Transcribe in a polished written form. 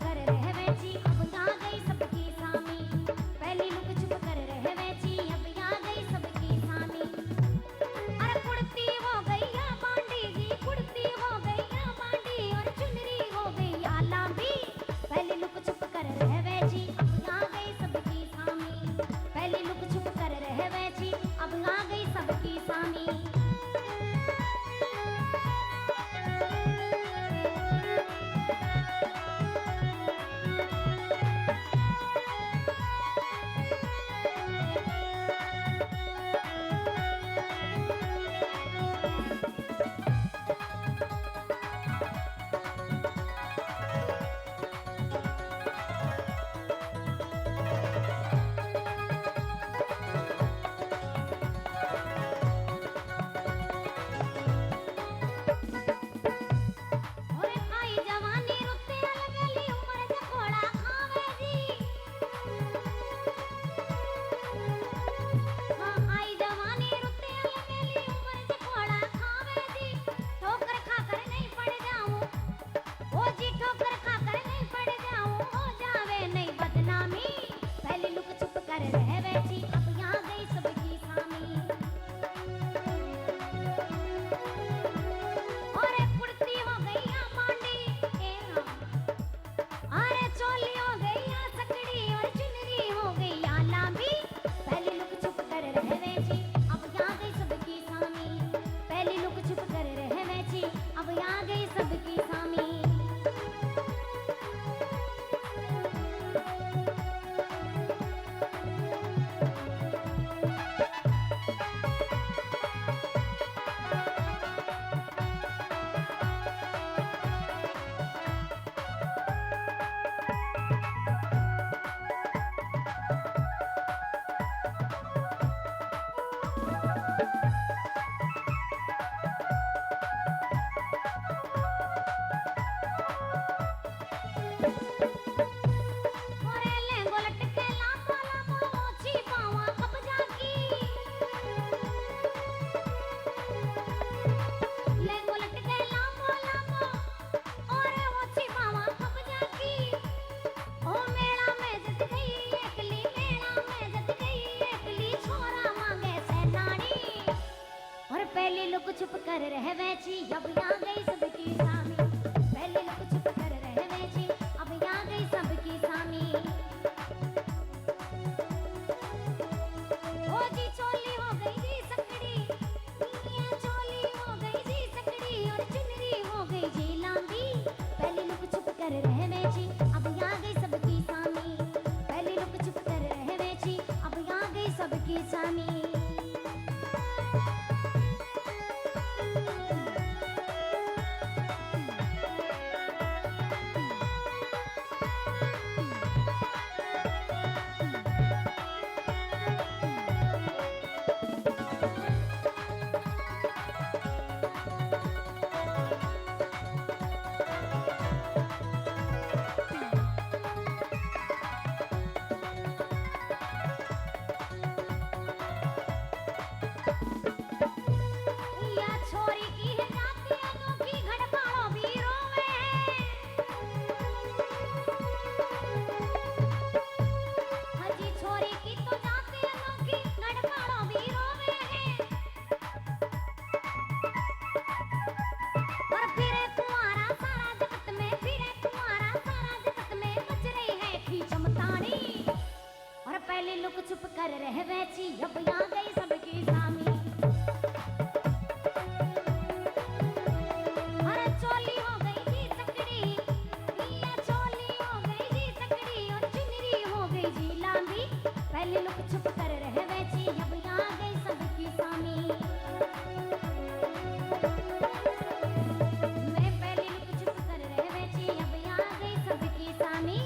कर रहवे जी, अब आ गई सबकी सामी। पहली लुक छुप कर रहवे जी, अब आ गई सबकी सामी। अरे कुड़ती हो गई या बांडी जी, कुड़ती हो गई या बांडी, और चुनरी हो गई या लांबी। पहली लुक छुप कर रहवे जी, अब आ गई सबकी सामी। पहली लुक छुप कर रहवे जी, अब आ गई सबकी सामी। ओरे आई जवानी रुत्ते अलगली, उमर जकोड़ा खावे जी। हाँ आई जवानी रुत्ते अलगली, उमर जकोड़ा खावे जी। ठोकर खाकर नहीं पड़ जाऊं, ओ जी ठोकर खाकर नहीं पड़ जाऊं, हो जावे नहीं बदनामी। पहली लुक छुप कर रहवे जी, अब आ गई सबकी सामी। अरे कुड़ती हो गई या बांडी, अरे चोली हो गई या सकड़ी, और चुनरी हो गई या लांबी। पहली लुक छुप कर रहवे जी, अब आ गई सबकी सामी। पहली लुक छुप कर रहवे जी, अब आ गई सबकी सामी। ओरे लहंगो लटके लांबो लांबो, ओछी पावां कब्जा की। लहंगो लटके लांबो लांबो, ओरे ओछी पावां कब्जा की। ओ मेला में जत गई एकली, मेला में जत गई एकली, छोरा मांगे सेनानी। और पहली लुक छुप कर रहवे जी, अब आ गई सबकी सामी। पहली लुक छुप कर रहवे जी, अब आ गई सबकी सामी। ओ जी चोली हो गई जी सकड़ी, ये चोली हो गई जी सकड़ी, और चुनरी हो गई जी लांबी। पहली लुक छुप कर रहवे जी, अब आ गई सबकी सामी। पहली लुक छुप कर रहवे जी, अब आ गई सबकी सामी। या छोरी की है जाती अनोखी, घड़पाड़ो भी रोवे है। हजी छोरी की तो जाती अनोखी, घड़पाड़ो भी रोवे है। और फिरे कुंवारा सारा जगत में, फिरे कुंवारा सारा जगत में, बच रही है खींचमतानी। और पहली लुक छुप कर रहवे जी, अब आ गई सबकी सामी। अरे चोली हो गई जी सकड़ी, ये चोली हो गई जी सकड़ी, और चुनरी हो गई जी लांबी। पहली लुक छुप कर रहवे जी, अब आ गई सबकी सामी। मैं पहली लुक छुप कर रहवे जी, अब आ गई सबकी सामी।